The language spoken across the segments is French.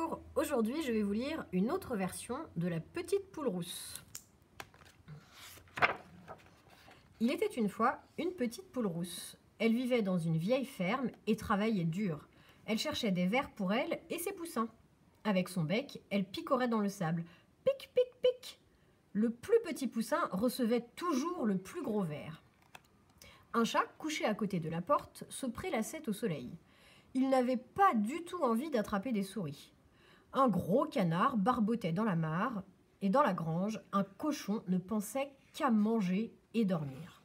Bonjour, aujourd'hui je vais vous lire une autre version de La Petite Poule Rousse. Il était une fois une petite poule rousse. Elle vivait dans une vieille ferme et travaillait dur. Elle cherchait des vers pour elle et ses poussins. Avec son bec, elle picorait dans le sable. Pic, pic, pic. Le plus petit poussin recevait toujours le plus gros ver. Un chat, couché à côté de la porte, se prélassait au soleil. Il n'avait pas du tout envie d'attraper des souris. Un gros canard barbotait dans la mare et dans la grange, un cochon ne pensait qu'à manger et dormir.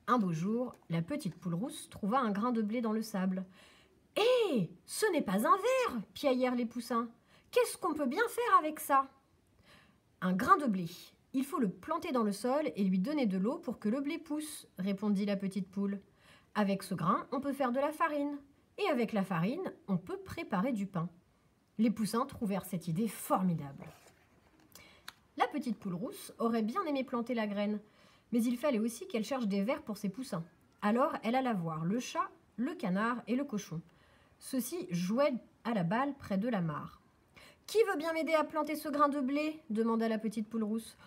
Un beau jour, la petite poule rousse trouva un grain de blé dans le sable. « Hé, ce n'est pas un ver !» piaillèrent les poussins. « Qu'est-ce qu'on peut bien faire avec ça ?»« Un grain de blé. Il faut le planter dans le sol et lui donner de l'eau pour que le blé pousse, » répondit la petite poule. « Avec ce grain, on peut faire de la farine. Et avec la farine, on peut préparer du pain. » Les poussins trouvèrent cette idée formidable. La petite poule rousse aurait bien aimé planter la graine, mais il fallait aussi qu'elle cherche des vers pour ses poussins. Alors elle alla voir le chat, le canard et le cochon. Ceux-ci jouaient à la balle près de la mare. « Qui veut bien m'aider à planter ce grain de blé ?» demanda la petite poule rousse.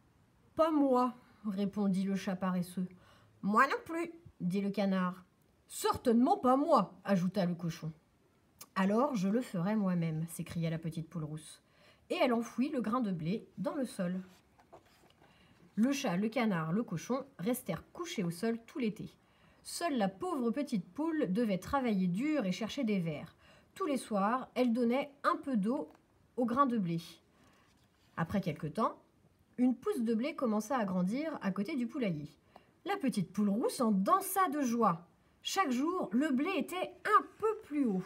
« Pas moi !» répondit le chat paresseux. « Moi non plus !» dit le canard. « Certainement pas moi !» ajouta le cochon. « Alors je le ferai moi-même !» s'écria la petite poule rousse. Et elle enfouit le grain de blé dans le sol. Le chat, le canard, le cochon restèrent couchés au sol tout l'été. Seule la pauvre petite poule devait travailler dur et chercher des vers. Tous les soirs, elle donnait un peu d'eau au grain de blé. Après quelque temps, une pousse de blé commença à grandir à côté du poulailler. La petite poule rousse en dansa de joie. Chaque jour, le blé était un peu plus haut.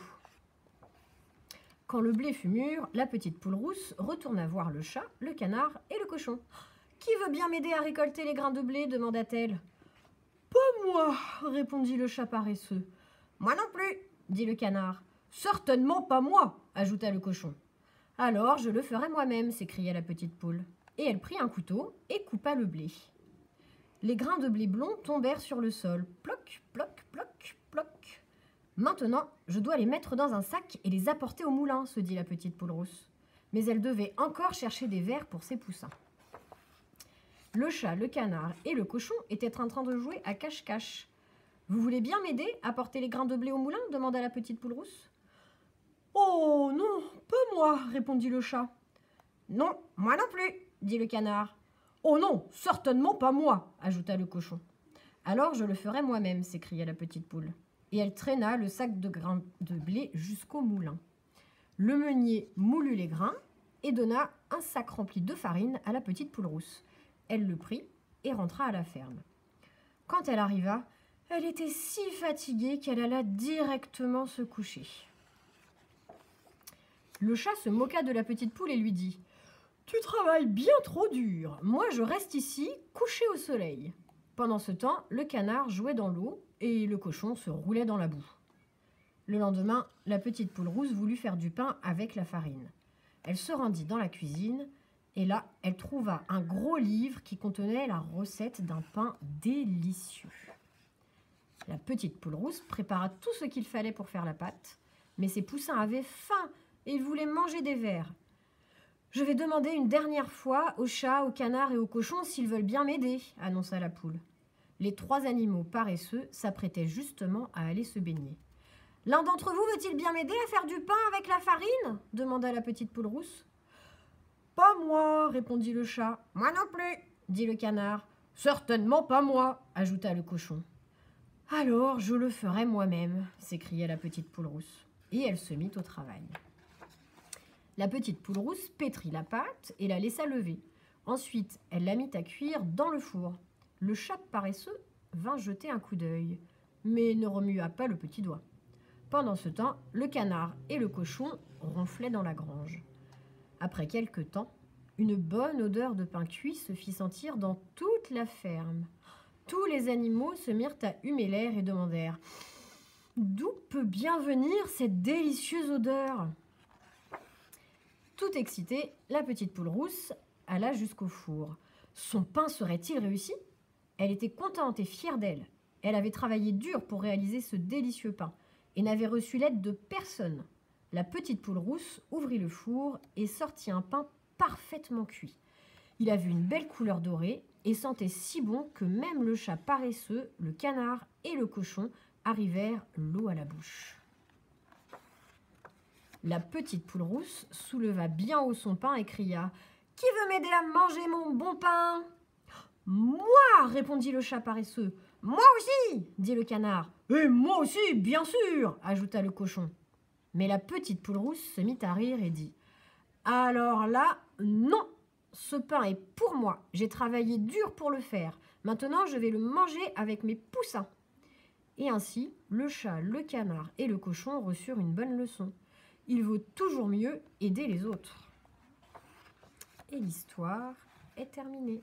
Quand le blé fut mûr, la petite poule rousse retourna voir le chat, le canard et le cochon. « Qui veut bien m'aider à récolter les grains de blé ?» demanda-t-elle. « Pas moi !» répondit le chat paresseux. « Moi non plus !» dit le canard. « Certainement pas moi !» ajouta le cochon. « Alors je le ferai moi-même !» s'écria la petite poule. Et elle prit un couteau et coupa le blé. Les grains de blé blond tombèrent sur le sol. Ploc, ploc, ploc, ploc. « Maintenant, je dois les mettre dans un sac et les apporter au moulin !» se dit la petite poule rousse. Mais elle devait encore chercher des vers pour ses poussins. Le chat, le canard et le cochon étaient en train de jouer à cache-cache. « Vous voulez bien m'aider à porter les grains de blé au moulin ?» demanda la petite poule rousse. « Oh non, pas moi !» répondit le chat. « Non, moi non plus !» dit le canard. « Oh non, certainement pas moi !» ajouta le cochon. « Alors je le ferai moi-même !» s'écria la petite poule. Et elle traîna le sac de grains de blé jusqu'au moulin. Le meunier moulut les grains et donna un sac rempli de farine à la petite poule rousse. Elle le prit et rentra à la ferme. Quand elle arriva, elle était si fatiguée qu'elle alla directement se coucher. Le chat se moqua de la petite poule et lui dit « Tu travailles bien trop dur. Moi, je reste ici, couché au soleil. » Pendant ce temps, le canard jouait dans l'eau et le cochon se roulait dans la boue. Le lendemain, la petite poule rousse voulut faire du pain avec la farine. Elle se rendit dans la cuisine et là, elle trouva un gros livre qui contenait la recette d'un pain délicieux. La petite poule rousse prépara tout ce qu'il fallait pour faire la pâte, mais ses poussins avaient faim et ils voulaient manger des vers. « Je vais demander une dernière fois au chat, au canard et au cochon s'ils veulent bien m'aider, » annonça la poule. Les trois animaux paresseux s'apprêtaient justement à aller se baigner. « L'un d'entre vous veut-il bien m'aider à faire du pain avec la farine ?» demanda la petite poule rousse. « Pas moi !» répondit le chat. « Moi non plus !» dit le canard. « Certainement pas moi !» ajouta le cochon. « Alors je le ferai moi-même !» s'écria la petite poule rousse. Et elle se mit au travail. La petite poule rousse pétrit la pâte et la laissa lever. Ensuite, elle la mit à cuire dans le four. Le chat paresseux vint jeter un coup d'œil, mais ne remua pas le petit doigt. Pendant ce temps, le canard et le cochon ronflaient dans la grange. Après quelque temps, une bonne odeur de pain cuit se fit sentir dans toute la ferme. Tous les animaux se mirent à humer l'air et demandèrent « D'où peut bien venir cette délicieuse odeur ?» Tout excitée, la petite poule rousse alla jusqu'au four. Son pain serait-il réussi ? Elle était contente et fière d'elle. Elle avait travaillé dur pour réaliser ce délicieux pain et n'avait reçu l'aide de personne. La petite poule rousse ouvrit le four et sortit un pain parfaitement cuit. Il avait une belle couleur dorée et sentait si bon que même le chat paresseux, le canard et le cochon arrivèrent l'eau à la bouche. La petite poule rousse souleva bien haut son pain et cria « Qui veut m'aider à manger mon bon pain ?» « Moi !» répondit le chat paresseux. « Moi aussi !» dit le canard. « Et moi aussi, bien sûr !» ajouta le cochon. Mais la petite poule rousse se mit à rire et dit « Alors là, non ! Ce pain est pour moi. J'ai travaillé dur pour le faire. Maintenant, je vais le manger avec mes poussins. » Et ainsi, le chat, le canard et le cochon reçurent une bonne leçon. Il vaut toujours mieux aider les autres. Et l'histoire est terminée.